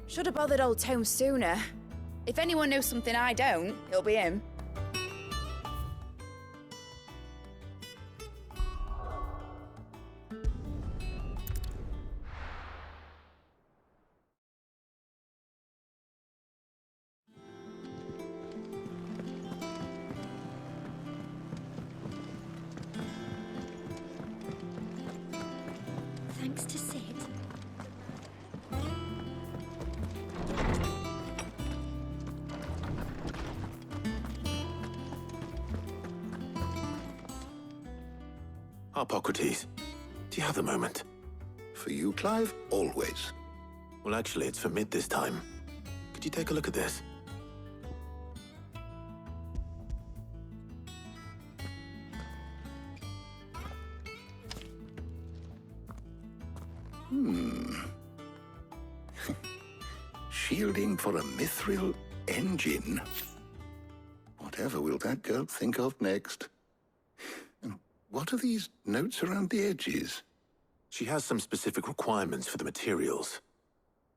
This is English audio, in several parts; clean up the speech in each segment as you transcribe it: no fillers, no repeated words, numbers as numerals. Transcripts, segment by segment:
Should have bothered Old Town sooner. If anyone knows something I don't, it'll be him. Thanks to Sid. Hippocrates, do you have a moment? For you, Clive, always. Well, actually, it's for mid this time. Could you take a look at this? Shielding for a mithril engine. Whatever will that girl think of next? And what are these notes around the edges? She has some specific requirements for the materials.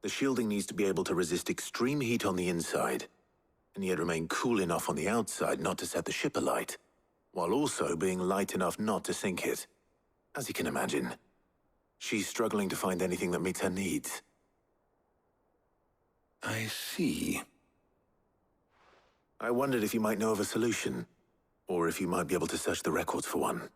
The shielding needs to be able to resist extreme heat on the inside, and yet remain cool enough on the outside not to set the ship alight, while also being light enough not to sink it. As you can imagine, she's struggling to find anything that meets her needs. I see. I wondered if you might know of a solution, or if you might be able to search the records for one.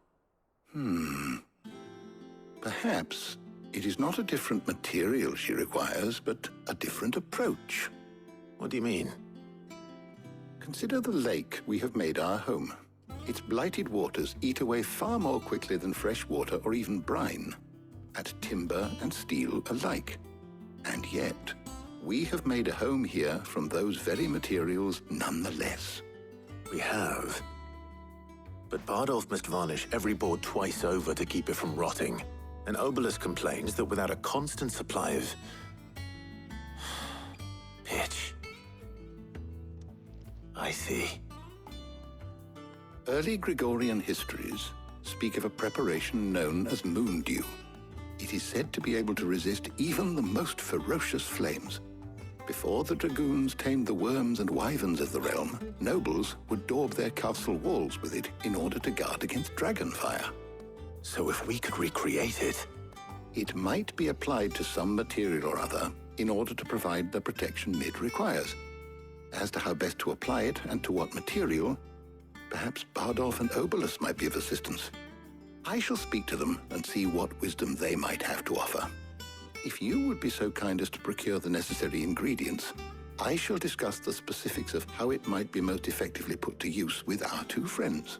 Perhaps it is not a different material she requires, but a different approach. What do you mean? Consider the lake we have made our home. Its blighted waters eat away far more quickly than fresh water or even brine, at timber and steel alike. And yet, we have made a home here from those very materials nonetheless. We have. But Bardolph must varnish every board twice over to keep it from rotting. And Obelus complains that without a constant supply of pitch. I see. Early Gregorian histories speak of a preparation known as moon dew. It is said to be able to resist even the most ferocious flames. Before the dragoons tamed the worms and wyverns of the realm, nobles would daub their castle walls with it in order to guard against dragon fire. So if we could recreate it... It might be applied to some material or other in order to provide the protection Mid requires. As to how best to apply it and to what material, perhaps Bardolph and Obelus might be of assistance. I shall speak to them and see what wisdom they might have to offer. If you would be so kind as to procure the necessary ingredients, I shall discuss the specifics of how it might be most effectively put to use with our two friends.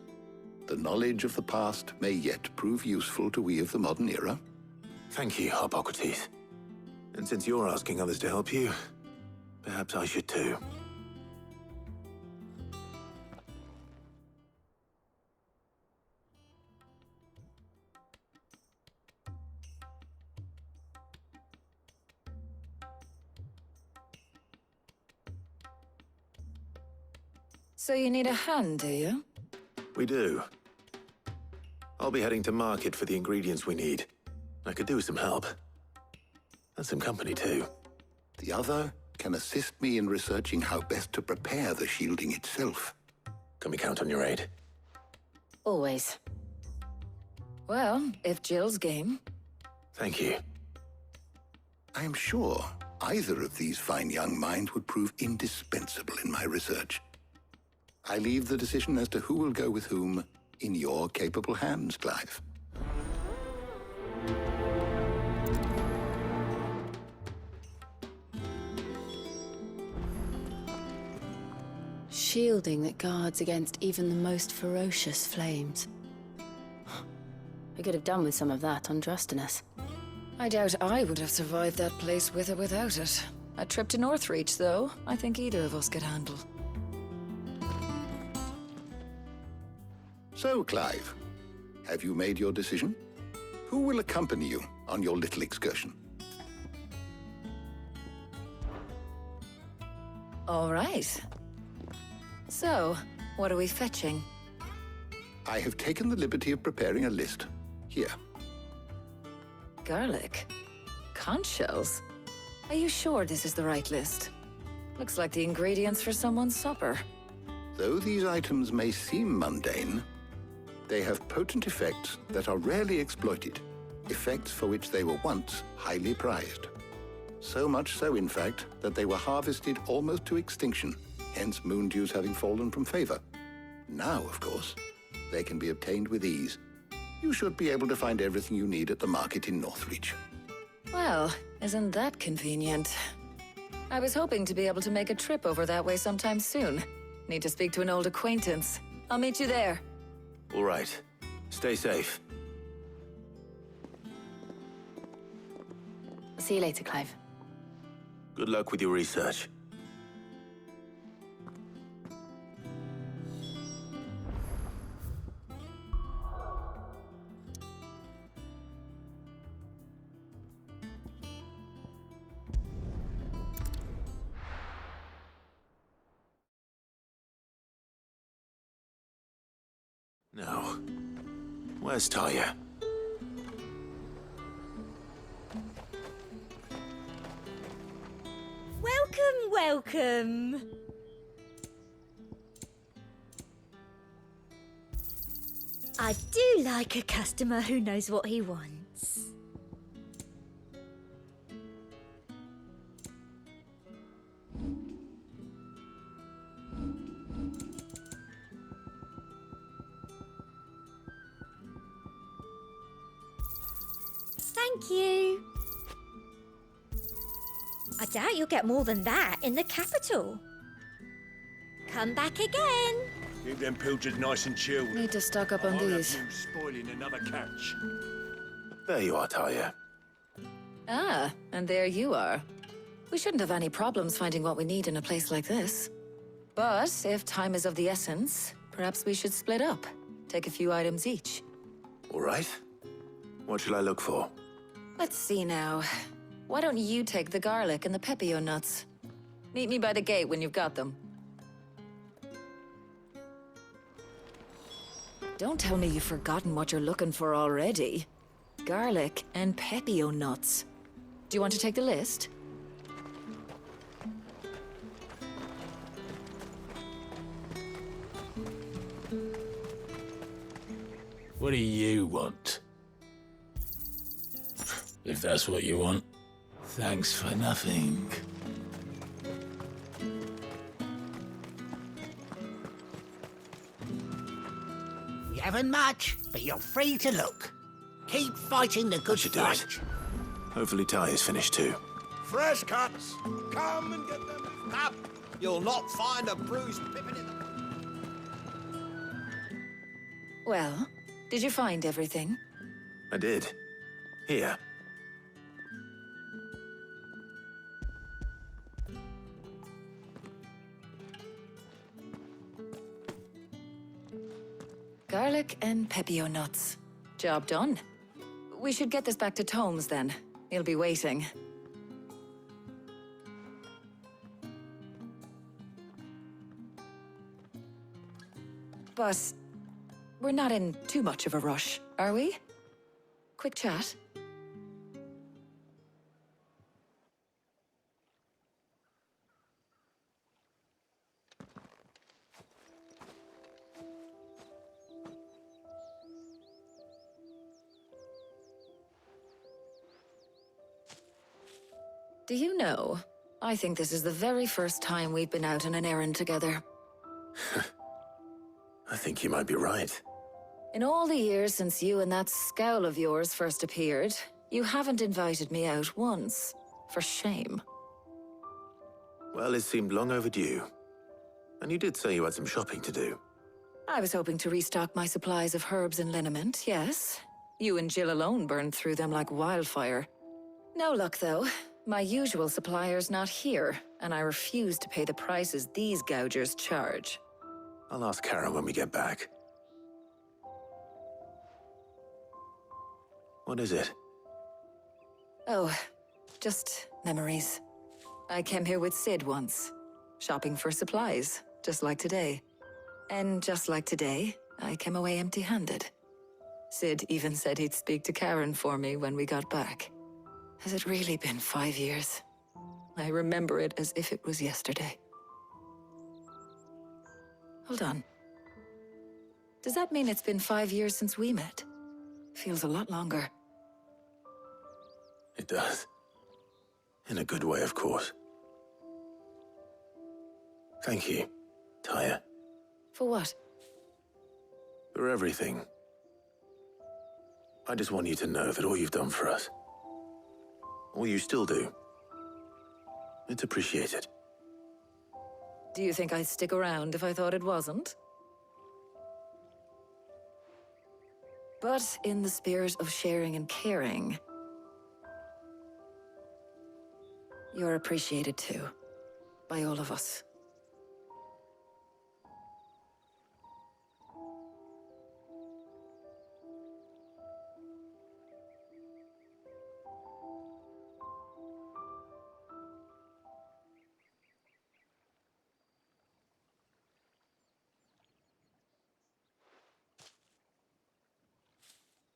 The knowledge of the past may yet prove useful to we of the modern era. Thank you, Hippocrates. And since you're asking others to help you, perhaps I should too. So you need a hand, do you? We do. I'll be heading to market for the ingredients we need. I could do with some help. And some company, too. The other can assist me in researching how best to prepare the shielding itself. Can we count on your aid? Always. Well, if Jill's game. Thank you. I am sure either of these fine young minds would prove indispensable in my research. I leave the decision as to who will go with whom in your capable hands, Clive. Shielding that guards against even the most ferocious flames. I could have done with some of that on Drustinus. I doubt I would have survived that place with or without it. A trip to Northreach, though, I think either of us could handle. So, Clive, have you made your decision? Who will accompany you on your little excursion? All right. So, what are we fetching? I have taken the liberty of preparing a list. Here. Garlic? Conch shells? Are you sure this is the right list? Looks like the ingredients for someone's supper. Though these items may seem mundane, they have potent effects that are rarely exploited, effects for which they were once highly prized. So much so, in fact, that they were harvested almost to extinction, hence moon dews having fallen from favor. Now, of course, they can be obtained with ease. You should be able to find everything you need at the market in Northreach. Well, isn't that convenient? I was hoping to be able to make a trip over that way sometime soon. Need to speak to an old acquaintance. I'll meet you there. All right. Stay safe. See you later, Clive. Good luck with your research. Now, where's Talia? Welcome. I do like a customer who knows what he wants. Thank you. I doubt you'll get more than that in the capital. Come back again. Keep them pilchards nice and chilled. Need to stock up on I'll have these. you spoiling another catch. There you are, Talia. Ah, and there you are. We shouldn't have any problems finding what we need in a place like this. But if time is of the essence, perhaps we should split up. Take a few items each. All right. What shall I look for? Let's see now. Why don't you take the garlic and the pepio nuts? Meet me by the gate when you've got them. Don't tell me you've forgotten what you're looking for already. Garlic and pepio nuts. Do you want to take the list? What do you want? If that's what you want, thanks for nothing. You haven't much, but you're free to look. Keep fighting the good should do fight. it. Hopefully Talia's finished too. Fresh cuts. Come and get them. Up. You'll not find a bruised pippin in the... Well, did you find everything? I did. Here. Garlic and pepio nuts. Job done. We should get this back to Tomes then. He'll be waiting. But we're not in too much of a rush, are we? Quick chat. Do you know, I think this is the very first time we've been out on an errand together. I think you might be right. In all the years since you and that scowl of yours first appeared, you haven't invited me out once. For shame. Well, it seemed long overdue. And you did say you had some shopping to do. I was hoping to restock my supplies of herbs and liniment, yes. You and Jill alone burned through them like wildfire. No luck, though. My usual supplier's not here, and I refuse to pay the prices these gougers charge. I'll ask Karen when we get back. What is it? Oh, just memories. I came here with Sid once, shopping for supplies, just like today. And just like today, I came away empty-handed. Sid even said he'd speak to Karen for me when we got back. Has it really been 5 years? I remember it as if it was yesterday. Hold on. Does that mean it's been 5 years since we met? Feels a lot longer. It does. In a good way, of course. Thank you, Taya, For what? for everything. I just want you to know that all you've done for us, all you still do, it's appreciated. Do you think I'd stick around if I thought it wasn't? But in the spirit of sharing and caring, you're appreciated too, by all of us.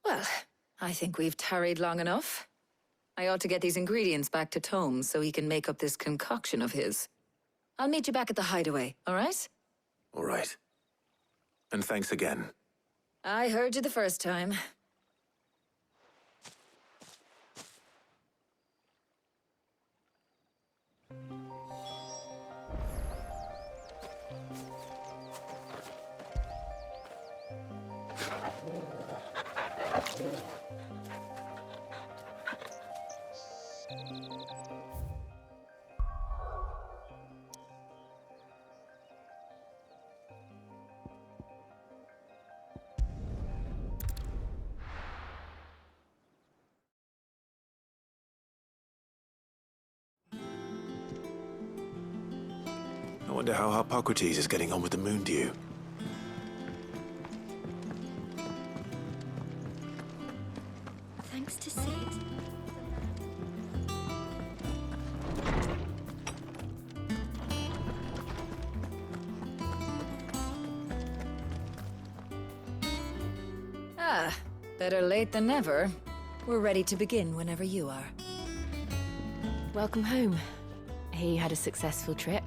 Well, I think we've tarried long enough. I ought to get these ingredients back to Tome so he can make up this concoction of his. I'll meet you back at the hideaway, all right? All right. And thanks again. I heard you the first time. I wonder how Hippocrates is getting on with the moon dew. Thanks to Sid. Ah, better late than never. We're ready to begin whenever you are. Welcome home. He had a successful trip.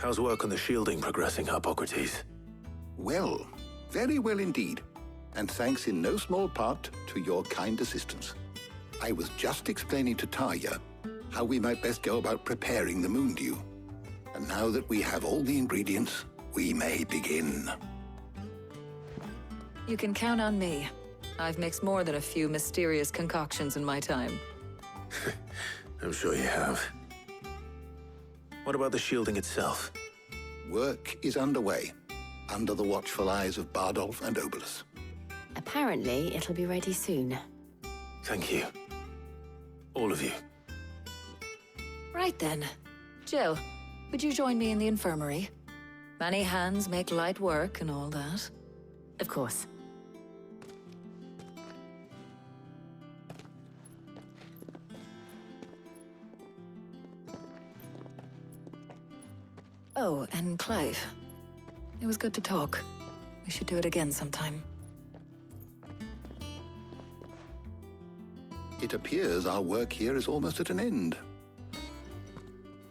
How's work on the shielding progressing, Hippocrates? Well, very well indeed. And thanks in no small part to your kind assistance. I was just explaining to Taya how we might best go about preparing the moon dew. And now that we have all the ingredients, we may begin. You can count on me. I've mixed more than a few mysterious concoctions in my time. I'm sure you have. What about the shielding itself? Work is underway, under the watchful eyes of Bardolph and Obolus. Apparently, it'll be ready soon. Thank you. All of you. Right then. Jill, would you join me in the infirmary? Many hands make light work and all that. Of course. Oh, and Clive. It was good to talk. We should do it again sometime. It appears our work here is almost at an end.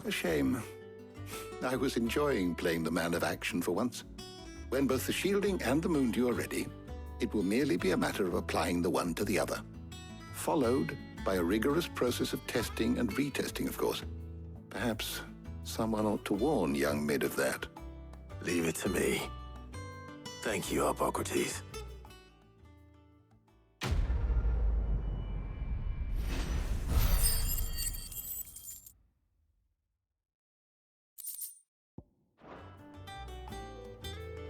A shame. I was enjoying playing the man of action for once. When both the shielding and the moon dew are ready, it will merely be a matter of applying the one to the other. Followed by a rigorous process of testing and retesting, of course. Perhaps someone ought to warn young Mid of that. Leave it to me. Thank you, Hippocrates.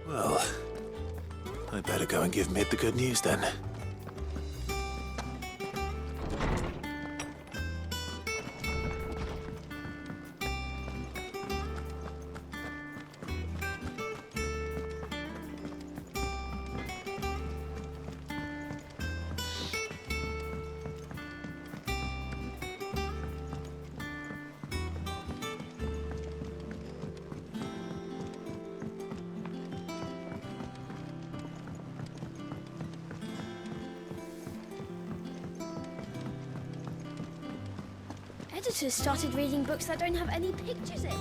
Well, I'd better go and give Mid the good news then. Editors started reading books that don't have any pictures in.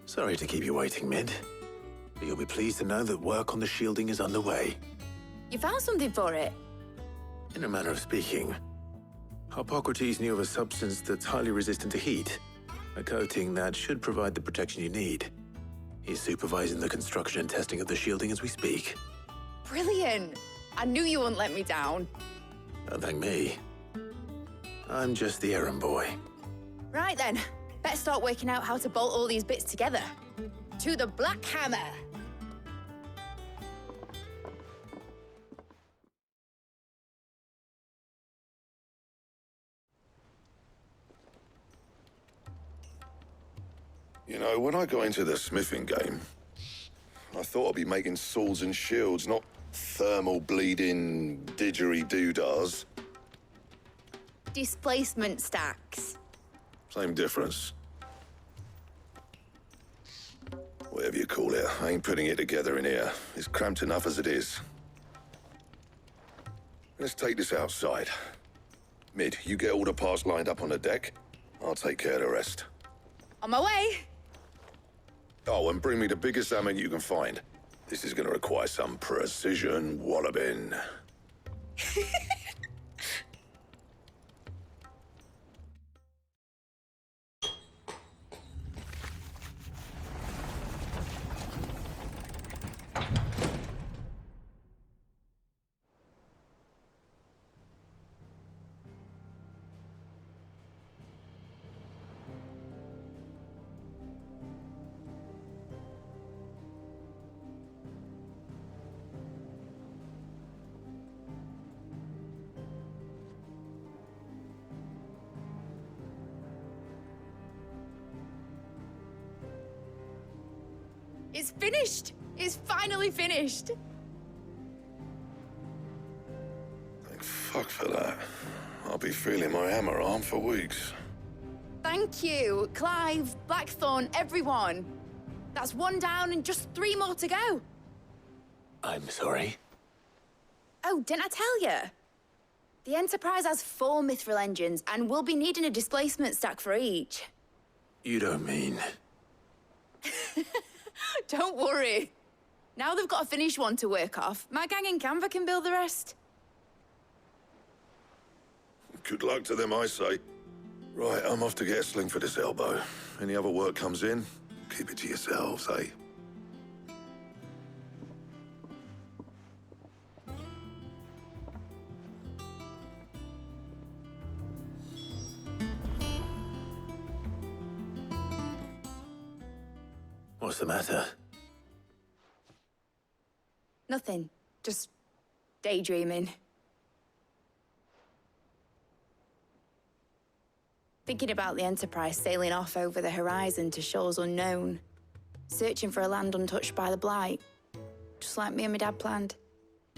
Sorry to keep you waiting, Mid. But you'll be pleased to know that work on the shielding is underway. You found something for it? In a manner of speaking, Hippocrates knew of a substance that's highly resistant to heat. A coating that should provide the protection you need. He's supervising the construction and testing of the shielding as we speak. Brilliant! I knew you wouldn't let me down. Don't thank me. I'm just the errand boy. Right then, better start working out how to bolt all these bits together. To the Black Hammer! You know, when I got into the smithing game, I thought I'd be making swords and shields, not thermal bleeding didgeridoo-dahs. Displacement stacks. Same difference. Whatever you call it, I ain't putting it together in here. It's cramped enough as it is. Let's take this outside. Mid, you get all the parts lined up on the deck. I'll take care of the rest. On my way! Oh, and bring me the biggest hammer you can find. This is gonna require some precision walloping. It's finished! It's finally finished! Thank fuck for that. I'll be feeling my hammer arm for weeks. Thank you, Clive, Blackthorn, everyone. That's one down and just 3 more to go. I'm sorry. Oh, didn't I tell you? The Enterprise has 4 mithril engines, and we'll be needing a displacement stack for each. You don't mean... Don't worry. Now they've got a finished one to work off, my gang in Canva can build the rest. Good luck to them, I say. Right, I'm off to get a sling for this elbow. Any other work comes in, keep it to yourselves, eh? What's the matter? Nothing. Just daydreaming. Thinking about the Enterprise sailing off over the horizon to shores unknown. Searching for a land untouched by the Blight. Just like me and my dad planned.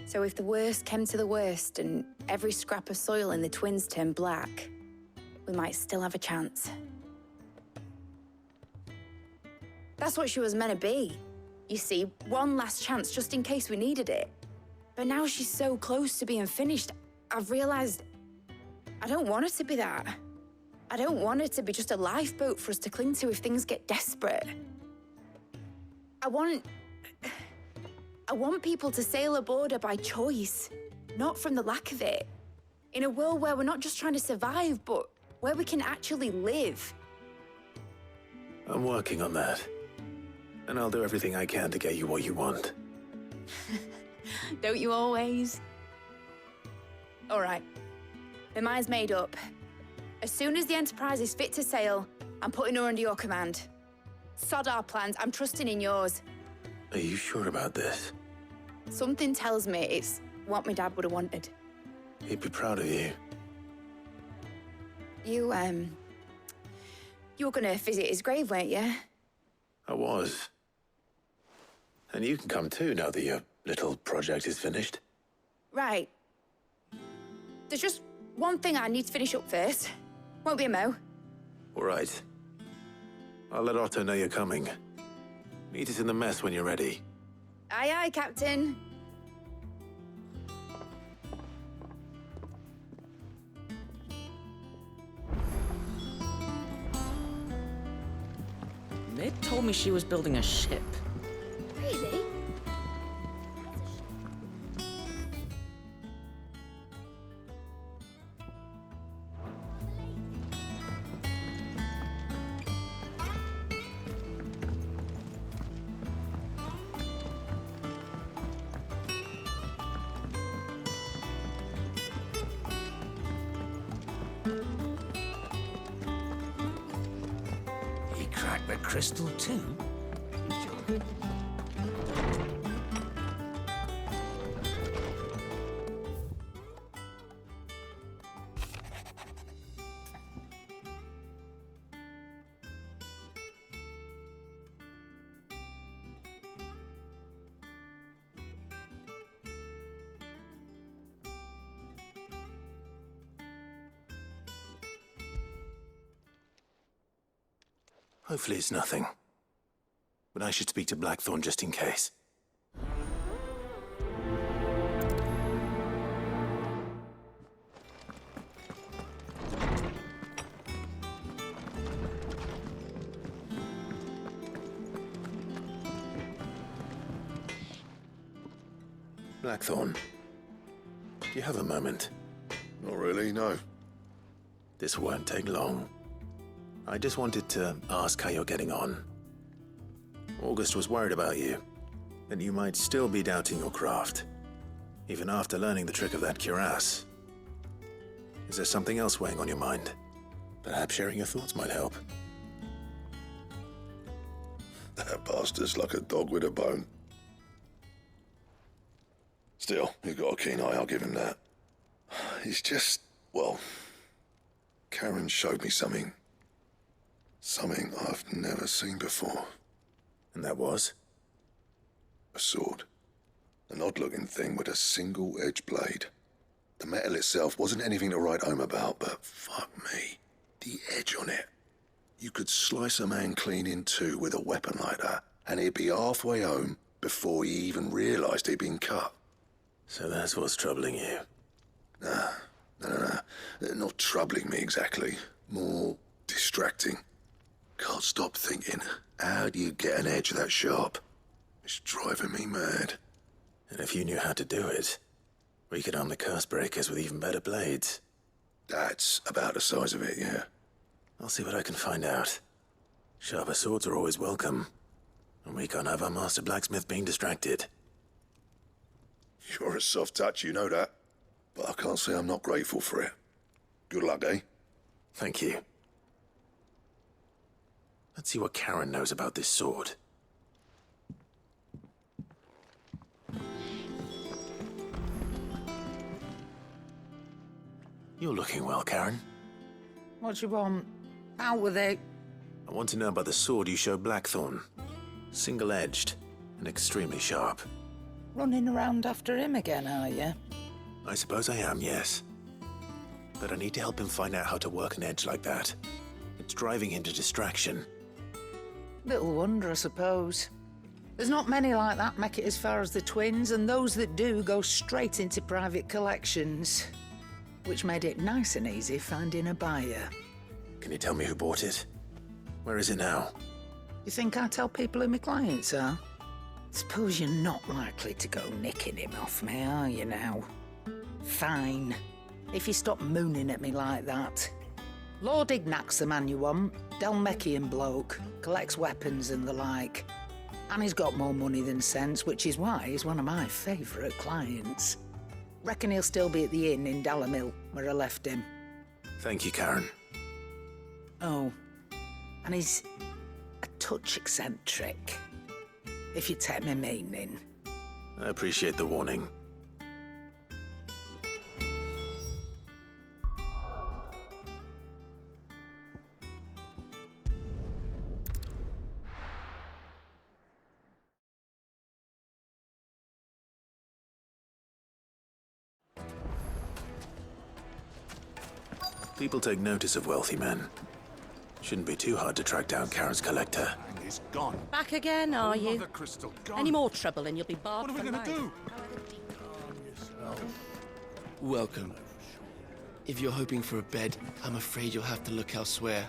So if the worst came to the worst and every scrap of soil in the Twins turned black, we might still have a chance. That's what she was meant to be. You see, one last chance just in case we needed it. But now she's so close to being finished, I've realized I don't want it to be that. I don't want it to be just a lifeboat for us to cling to if things get desperate. I want people to sail aboard her by choice, not from the lack of it. In a world where we're not just trying to survive, but where we can actually live. I'm working on that. And I'll do everything I can to get you what you want. Don't you always? All right. My mind's made up. As soon as the Enterprise is fit to sail, I'm putting her under your command. Sod our plans, I'm trusting in yours. Are you sure about this? Something tells me it's what my dad would have wanted. He'd be proud of you. You were gonna visit his grave, weren't you? I was. And you can come too now that your little project is finished. Right. There's just one thing I need to finish up first. Won't be a mo. All right. I'll let Otto know you're coming. Meet us in the mess when you're ready. Aye, aye, Captain. Mid told me she was building a ship. Really? He cracked the crystal too? Hopefully it's nothing. But I should speak to Blackthorn just in case. Blackthorn, do you have a moment? Not really, no. This won't take long. I just wanted to ask how you're getting on. August was worried about you, that you might still be doubting your craft, even after learning the trick of that cuirass. Is there something else weighing on your mind? Perhaps sharing your thoughts might help. That bastard's like a dog with a bone. Still, he's got a keen eye, I'll give him that. He's just, well, Karen showed me something. Something I've never seen before. And that was? A sword. An odd-looking thing with a single-edged blade. The metal itself wasn't anything to write home about, but fuck me, the edge on it. You could slice a man clean in two with a weapon like that, and he'd be halfway home before he even realised he'd been cut. So that's what's troubling you? No. Not troubling me exactly. More distracting. Can't stop thinking, how do you get an edge that sharp? It's driving me mad. And if you knew how to do it, we could arm the curse breakers with even better blades. That's about the size of it, yeah. I'll see what I can find out. Sharper swords are always welcome. And we can't have our master blacksmith being distracted. You're a soft touch, you know that. But I can't say I'm not grateful for it. Good luck, eh? Thank you. Let's see what Karen knows about this sword. You're looking well, Karen. What do you want? Out with it. I want to know about the sword you showed Blackthorn. Single-edged and extremely sharp. Running around after him again, are you? I suppose I am, yes. But I need to help him find out how to work an edge like that. It's driving him to distraction. Little wonder, I suppose. There's not many like that make it as far as the twins, and those that do go straight into private collections. Which made it nice and easy finding a buyer. Can you tell me who bought it? Where is it now? You think I tell people who my clients are? Suppose you're not likely to go nicking him off me, are you now? Fine. If you stop mooning at me like that. Lord Ignac's the man you want. Dalmekian bloke. Collects weapons and the like. And he's got more money than sense, which is why he's one of my favourite clients. Reckon he'll still be at the inn in Dalamil, where I left him. Thank you, Karen. Oh, and he's a touch eccentric, if you take my meaning. I appreciate the warning. People take notice of wealthy men. Shouldn't be too hard to track down Karen's collector. It's gone. Back again, are you? Another crystal gone. Any more trouble and you'll be barred What are we for going to life. do? Welcome. If you're hoping for a bed, I'm afraid you'll have to look elsewhere.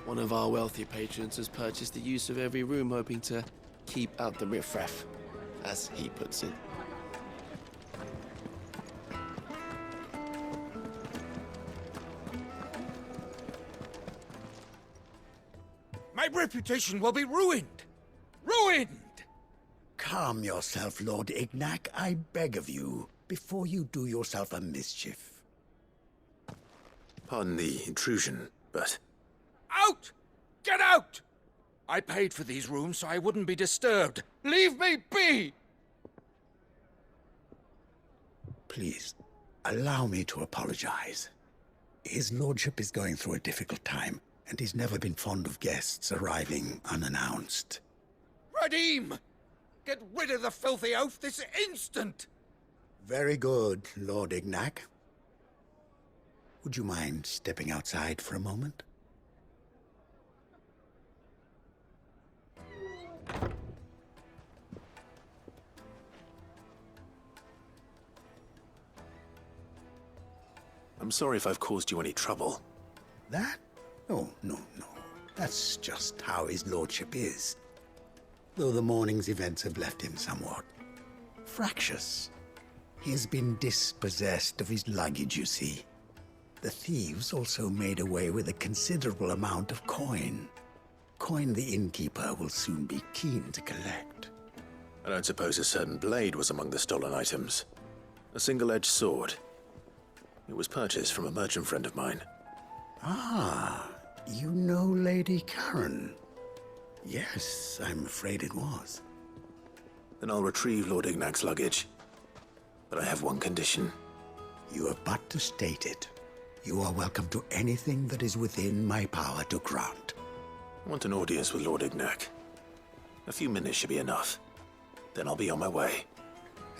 One of our wealthy patrons has purchased the use of every room, hoping to keep out the riffraff, as he puts it. My reputation will be ruined. Ruined! Calm yourself, Lord Ignac, I beg of you, before you do yourself a mischief. Pardon the intrusion, but Out! Get out! I paid for these rooms so I wouldn't be disturbed. Leave me be! Please, allow me to apologize. His lordship is going through a difficult time, and he's never been fond of guests arriving unannounced. Radim! Get rid of the filthy oaf this instant! Very good, Lord Ignac. Would you mind stepping outside for a moment? I'm sorry if I've caused you any trouble. That? Oh, no. That's just how his lordship is. Though the morning's events have left him somewhat fractious. He has been dispossessed of his luggage, you see. The thieves also made away with a considerable amount of coin. Coin the innkeeper will soon be keen to collect. I don't suppose a certain blade was among the stolen items. A single-edged sword. It was purchased from a merchant friend of mine. Ah, you know Lady Karen. Yes, I'm afraid it was. Then I'll retrieve Lord Ignac's luggage. But I have one condition. You have but to state it. You are welcome to anything that is within my power to grant. I want an audience with Lord Ignac. A few minutes should be enough. Then I'll be on my way.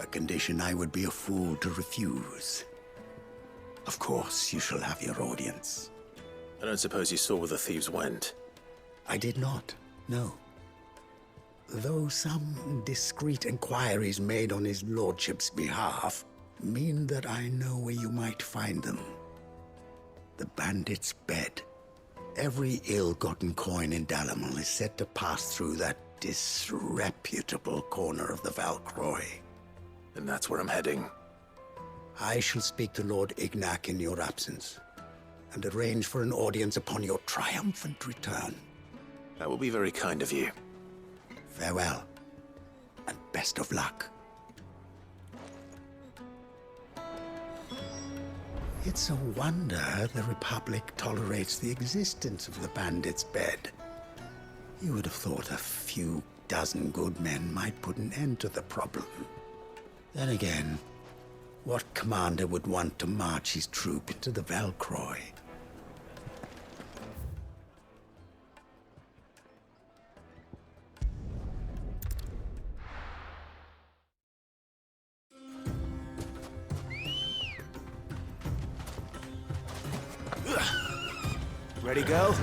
A condition I would be a fool to refuse. Of course, you shall have your audience. I don't suppose you saw where the thieves went. I did not, no. Though some discreet inquiries made on his lordship's behalf mean that I know where you might find them. The bandit's bed. Every ill-gotten coin in Dalamel is said to pass through that disreputable corner of the Valcroy. And that's where I'm heading. I shall speak to Lord Ignac in your absence, and arrange for an audience upon your triumphant return. That will be very kind of you. Farewell, and best of luck. It's a wonder the Republic tolerates the existence of the bandit's bed. You would have thought a few dozen good men might put an end to the problem. Then again, what commander would want to march his troop into the Valcroy? Ready, go?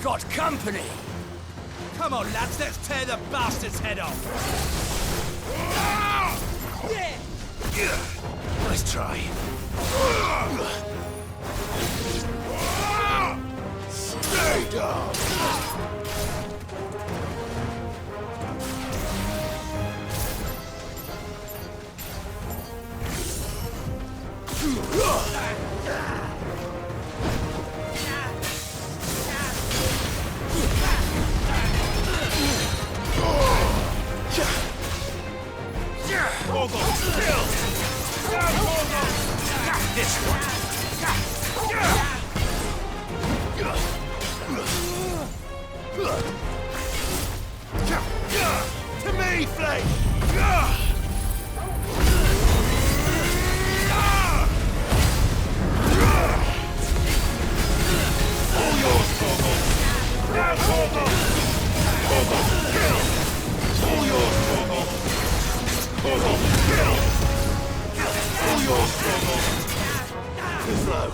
got company! Come on, lads, let's tear the bastard's head off! Nice try. Stay down! This one! To me, Flame! All yours, Torgal! Now, Torgal! Torgal, kill! All yours, Torgal! Torgal, kill! All yours, Torgal! Too slow.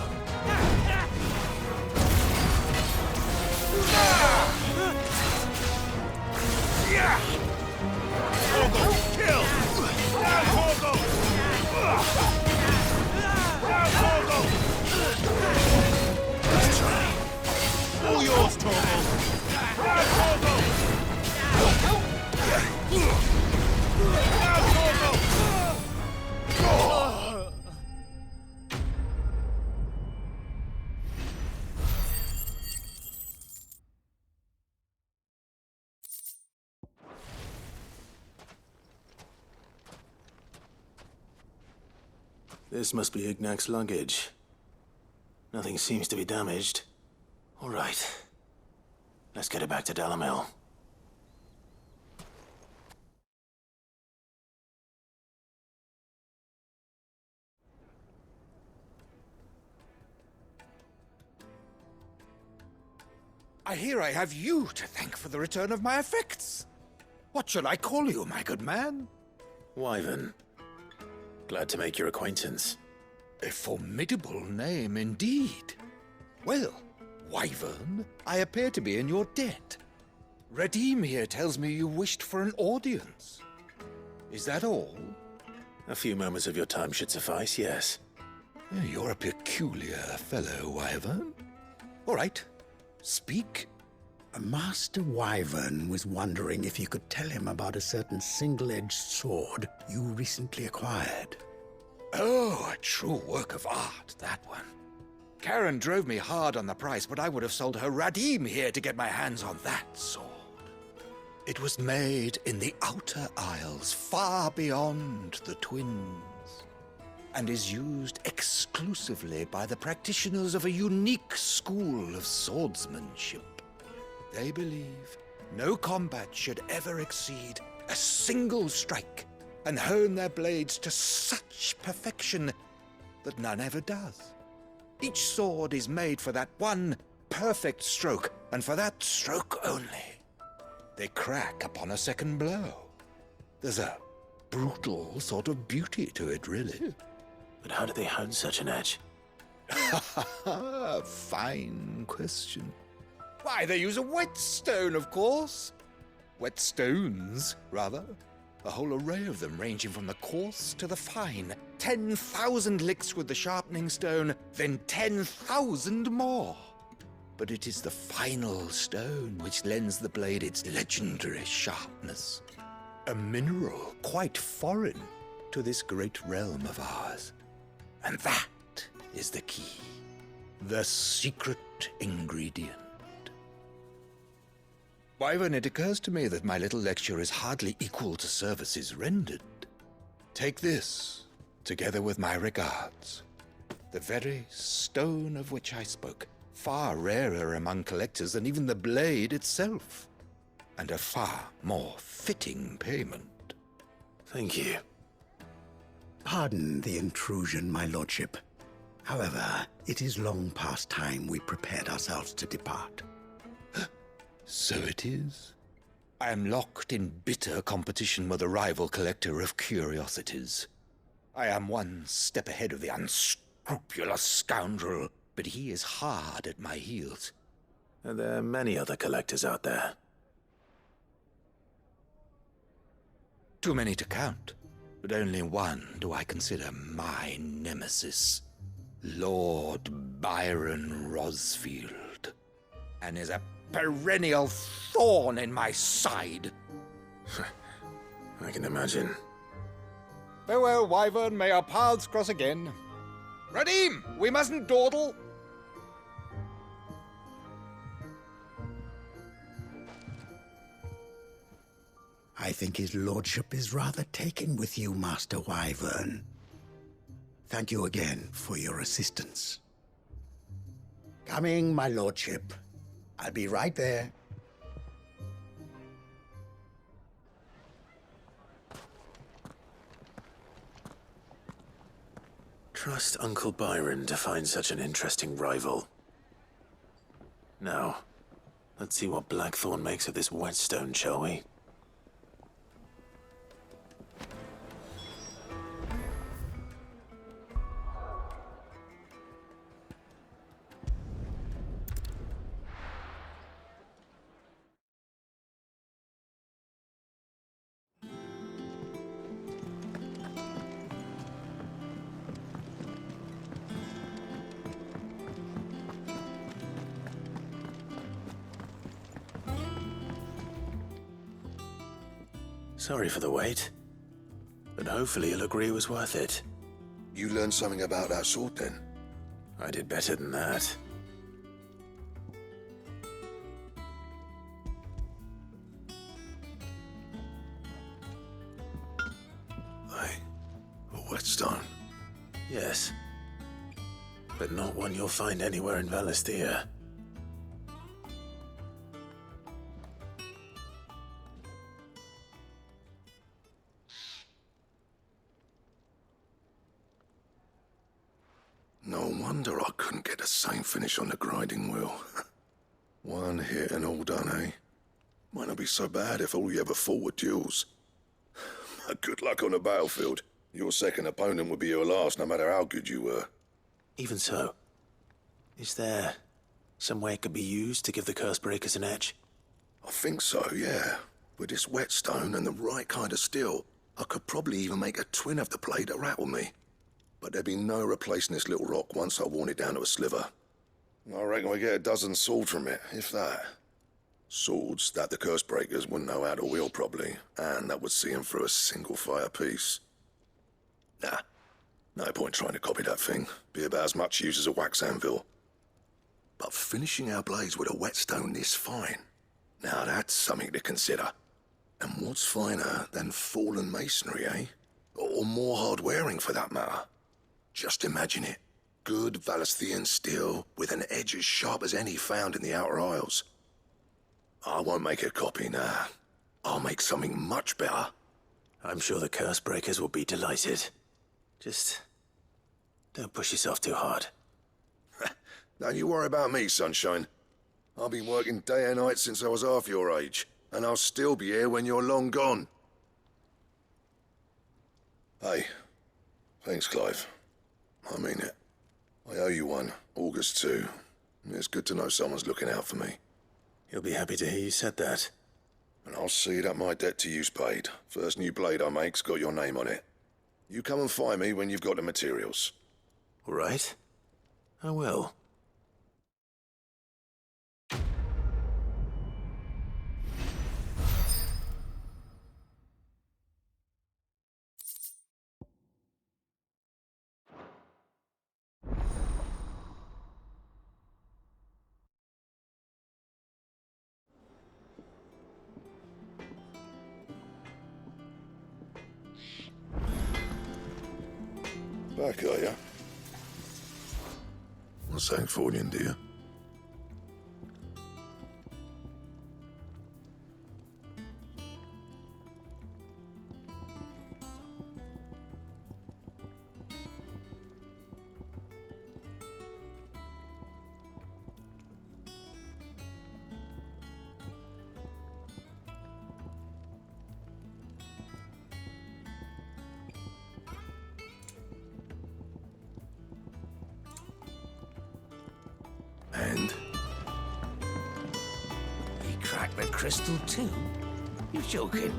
Torgal, kill! Now, Torgal! Now, Torgal! Let's try. All yours, Torgal! Now, Torgal! Now, Torgal! This must be Ignac's luggage. Nothing seems to be damaged. All right. Let's get it back to Dalamel. I hear I have you to thank for the return of my effects. What shall I call you, my good man? Wyvern. Glad to make your acquaintance. A formidable name indeed. Well, Wyvern, I appear to be in your debt. Redeem here tells me you wished for an audience. Is that all? A few moments of your time should suffice, yes. You're a peculiar fellow, Wyvern. All right, speak. Master Wyvern was wondering if you could tell him about a certain single-edged sword you recently acquired. Oh, a true work of art, that one. Karen drove me hard on the price, but I would have sold her Radim here to get my hands on that sword. It was made in the Outer Isles, far beyond the Twins, and is used exclusively by the practitioners of a unique school of swordsmanship. They believe no combat should ever exceed a single strike, and hone their blades to such perfection that none ever does. Each sword is made for that one perfect stroke, and for that stroke only. They crack upon a second blow. There's a brutal sort of beauty to it, really. But how do they hone such an edge? Fine question. Why, they use a whetstone, of course. Whetstones, rather. A whole array of them, ranging from the coarse to the fine. 10,000 licks with the sharpening stone, then 10,000 more. But it is the final stone which lends the blade its legendary sharpness. A mineral quite foreign to this great realm of ours. And that is the key. The secret ingredient. Wyvern, it occurs to me that my little lecture is hardly equal to services rendered. Take this, together with my regards. The very stone of which I spoke, far rarer among collectors than even the blade itself, and a far more fitting payment. Thank you. Pardon the intrusion, my lordship. However, it is long past time we prepared ourselves to depart. So it is. I am locked in bitter competition with a rival collector of curiosities. I am one step ahead of the unscrupulous scoundrel, but he is hard at my heels. Are there many other collectors out there? Too many to count, but only one do I consider my nemesis. Lord Byron Rosfield, and is a perennial thorn in my side. I can imagine. Farewell, Wyvern, may our paths cross again. Radim, we mustn't dawdle. I think his lordship is rather taken with you, Master Wyvern. Thank you again for your assistance. Coming, my lordship. I'll be right there. Trust Uncle Byron to find such an interesting rival. Now, let's see what Blackthorn makes of this whetstone, shall we? Sorry for the wait, but hopefully you'll agree it was worth it. You learned something about that sword then? I did better than that. A whetstone? Yes, but not one you'll find anywhere in Valisthea. No wonder I couldn't get the same finish on the grinding wheel. One hit and all done, eh? Might not be so bad if all you ever fought were duels. Good luck on the battlefield. Your second opponent would be your last, no matter how good you were. Even so, is there some way it could be used to give the curse breakers an edge? I think so, yeah. With this whetstone and the right kind of steel, I could probably even make a twin of the blade that rattled me. But there'd be no replacing this little rock once I worn it down to a sliver. I reckon we get a dozen swords from it, if that. Swords that the curse breakers wouldn't know how to wield properly, and that would see them through a single fire piece. Nah, no point trying to copy that thing. Be about as much use as a wax anvil. But finishing our blades with a whetstone this fine, now that's something to consider. And what's finer than fallen masonry, eh? Or more hard-wearing, for that matter. Just imagine it. Good Valisthean steel with an edge as sharp as any found in the Outer Isles. I won't make a copy, nah. I'll make something much better. I'm sure the curse breakers will be delighted. Just don't push yourself too hard. Don't you worry about me, sunshine. I've been working day and night since I was half your age, and I'll still be here when you're long gone. Hey, thanks, Clive. I mean it. I owe you one, August too. It's good to know someone's looking out for me. He'll be happy to hear you said that. And I'll see that my debt to you's paid. First new blade I make's got your name on it. You come and find me when you've got the materials. All right. I will. Back, are ya? What's that for you, dear? crystal too? You joking?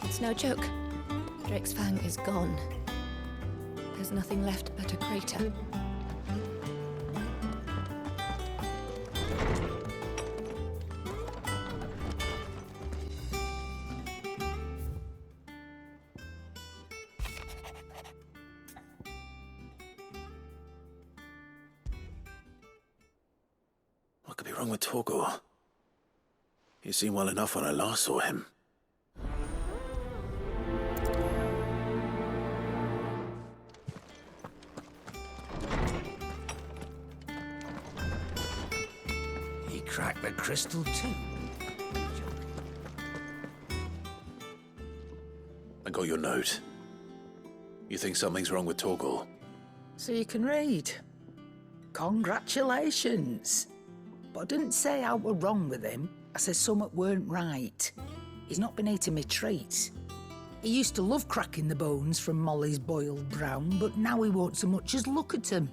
It's no joke. Drake's Fang is gone. There's nothing left but a crater. What could be wrong with Torgor? He seemed well enough when I last saw him. He cracked the crystal too. I got your note. You think something's wrong with Torgor? So you can read. Congratulations. But I didn't say I were wrong with him. I said something weren't right. He's not been eating me treats. He used to love cracking the bones from Molly's boiled brown, but now he won't so much as look at 'em.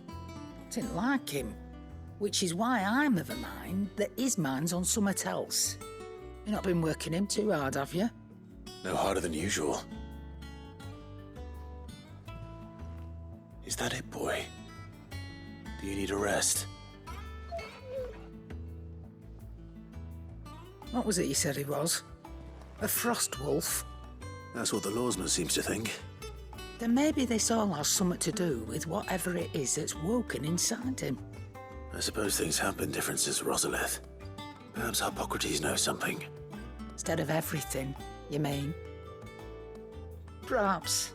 Didn't like him. Which is why I'm of a mind that his mind's on something else. You've not been working him too hard, have you? No harder than usual. Is that it, boy? Do you need a rest? What was it you said he was? A frost wolf? That's what the lawsman seems to think. Then maybe this all has something to do with whatever it is that's woken inside him. I suppose things have been different since Rosalith. Perhaps Hippocrates knows something. Instead of everything, you mean? Perhaps.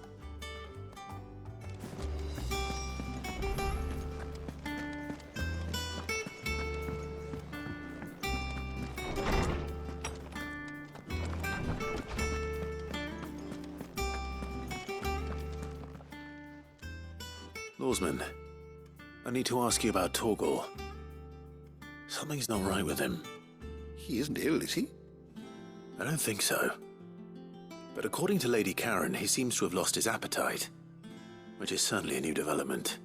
Lawsman, I need to ask you about Torgor. Something's not right with him. He isn't ill, is he? I don't think so. But according to Lady Karen, he seems to have lost his appetite, which is certainly a new development.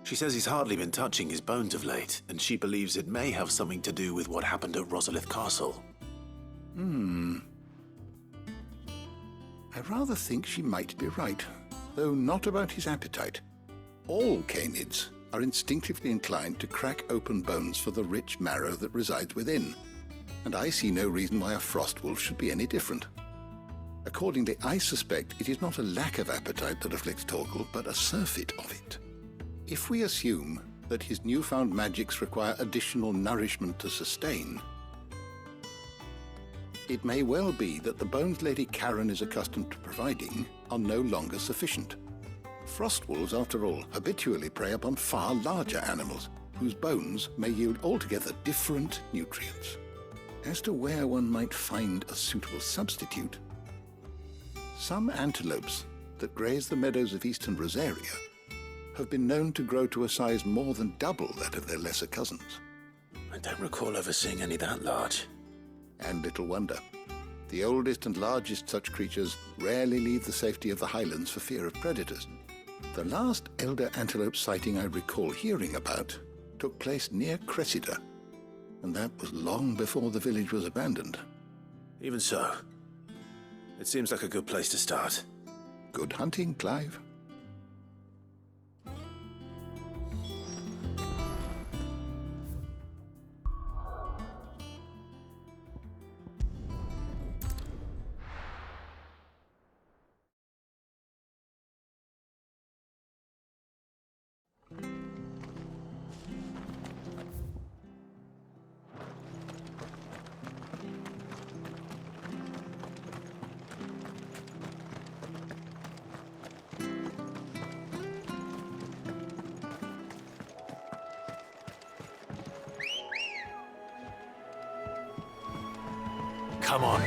She says he's hardly been touching his bones of late, and she believes it may have something to do with what happened at Rosalith Castle. I rather think she might be right, though not about his appetite. All canids are instinctively inclined to crack open bones for the rich marrow that resides within, and I see no reason why a frost wolf should be any different. Accordingly, I suspect it is not a lack of appetite that afflicts Torgor, but a surfeit of it. If we assume that his newfound magics require additional nourishment to sustain, it may well be that the bones Lady Karen is accustomed to providing are no longer sufficient. Frost wolves, after all, habitually prey upon far larger animals, whose bones may yield altogether different nutrients. As to where one might find a suitable substitute, some antelopes that graze the meadows of eastern Rosaria have been known to grow to a size more than double that of their lesser cousins. I don't recall ever seeing any that large. And little wonder. The oldest and largest such creatures rarely leave the safety of the highlands for fear of predators. The last elder antelope sighting I recall hearing about took place near Cressida, and that was long before the village was abandoned. Even so, it seems like a good place to start. Good hunting, Clive. Come on.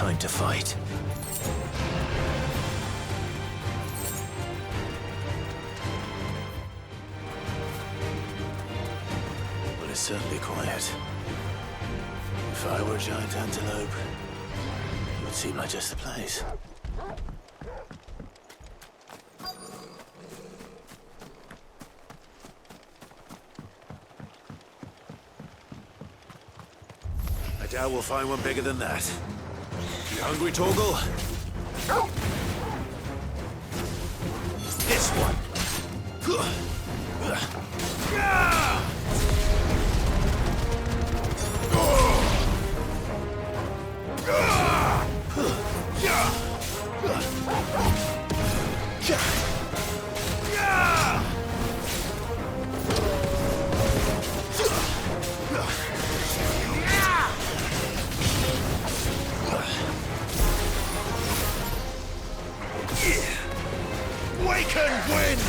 time to fight. Well, it's certainly quiet. If I were a giant antelope, it would seem like just the place. I doubt we'll find one bigger than that. You hungry, Torgal? This one. Waken wind!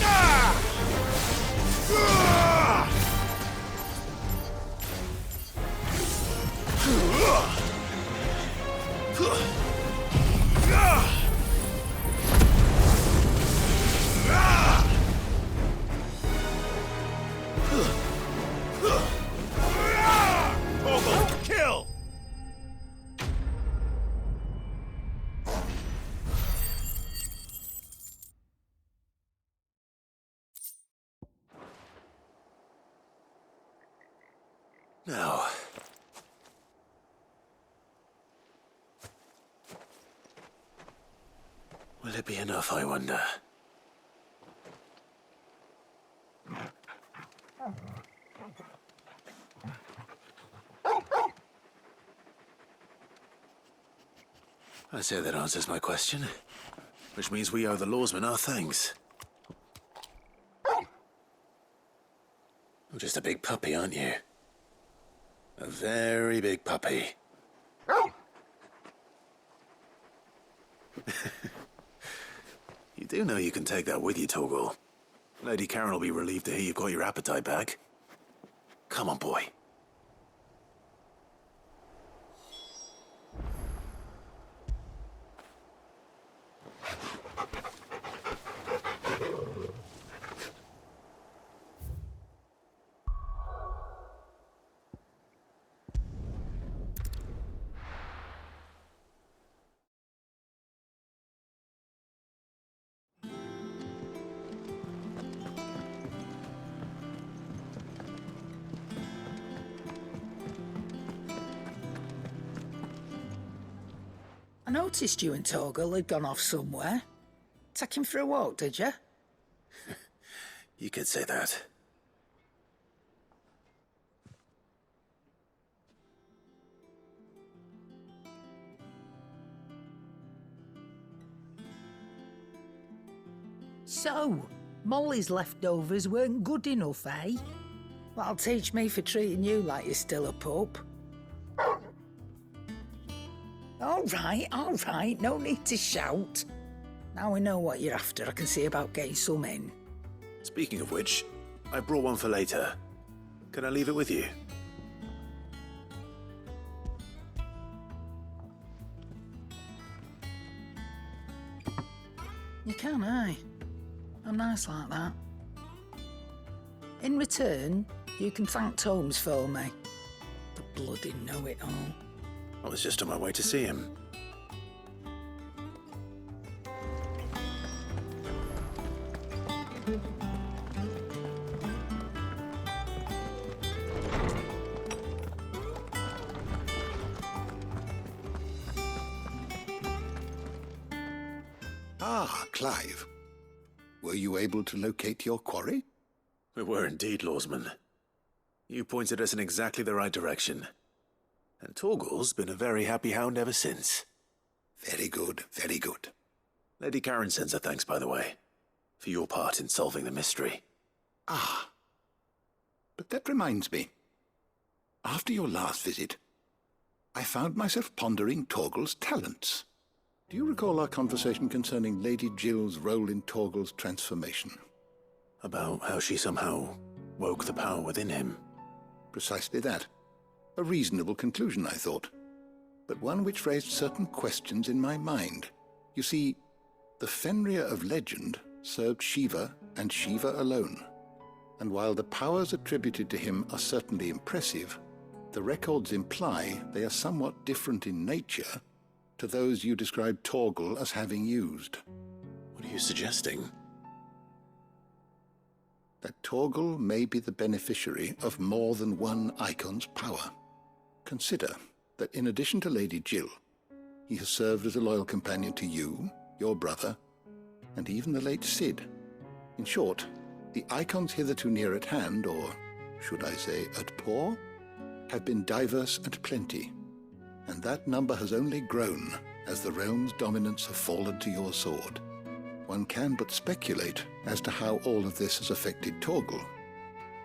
Torgal, kill! Now. Will it be enough, I wonder? I say that answers my question. Which means we owe the lawsman our thanks. You're just a big puppy, aren't you? A very big puppy. You do know you can take that with you, Torgal. Lady Karen will be relieved to hear you've got your appetite back. Come on, boy. I noticed you and Torgal had gone off somewhere. Take him for a walk, did you? You could say that. So, Molly's leftovers weren't good enough, eh? That'll teach me for treating you like you're still a pup. All right, no need to shout. Now we know what you're after, I can see about getting some in. Speaking of which, I brought one for later. Can I leave it with you? You can, aye. I'm nice like that. In return, you can thank Tomes for me. The bloody know-it-all. I was just on my way to see him. Ah, Clive. Were you able to locate your quarry? We were indeed, Lawsman. You pointed us in exactly the right direction. And Torgal's been a very happy hound ever since. Very good, very good. Lady Karen sends her thanks, by the way, for your part in solving the mystery. Ah. But that reminds me. After your last visit, I found myself pondering Torgal's talents. Do you recall our conversation concerning Lady Jill's role in Torgal's transformation? About how she somehow woke the power within him. Precisely that. A reasonable conclusion, I thought. but one which raised certain questions in my mind. You see, the Fenrir of legend served Shiva and Shiva alone. And while the powers attributed to him are certainly impressive, the records imply they are somewhat different in nature to those you described Torgal as having used. What are you suggesting? That Torgal may be the beneficiary of more than one icon's power. Consider that in addition to Lady Jill, he has served as a loyal companion to you, your brother, and even the late Cid. In short, the icons hitherto near at hand, or should I say at paw, have been diverse and plenty, and that number has only grown as the realm's dominance have fallen to your sword. One can but speculate as to how all of this has affected Torgal.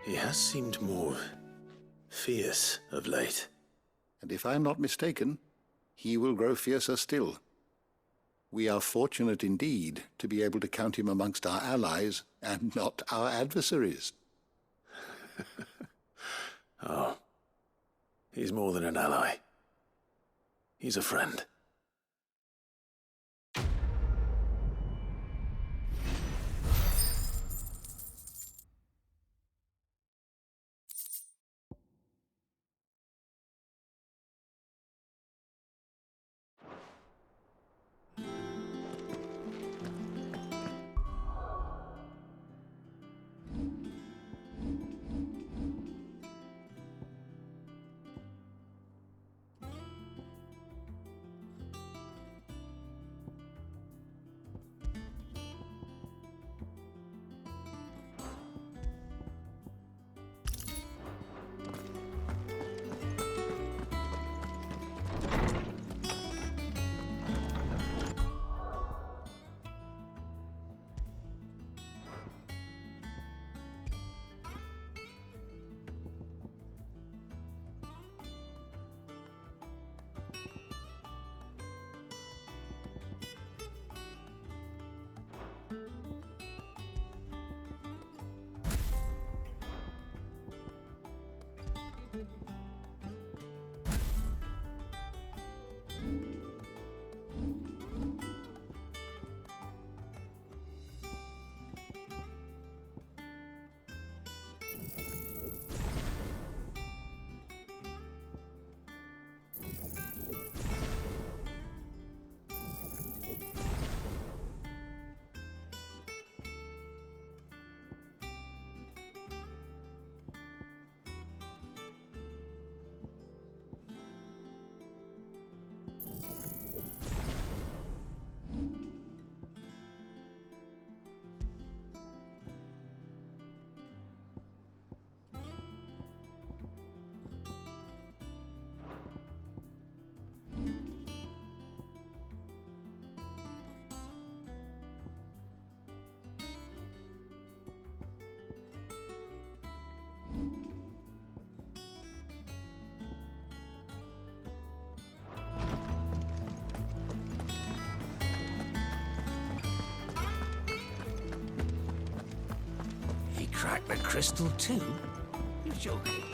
He has seemed more fierce of late. And if I'm not mistaken, he will grow fiercer still. We are fortunate indeed to be able to count him amongst our allies and not our adversaries. Oh, he's more than an ally. He's a friend. Crack the crystal too? You're joking.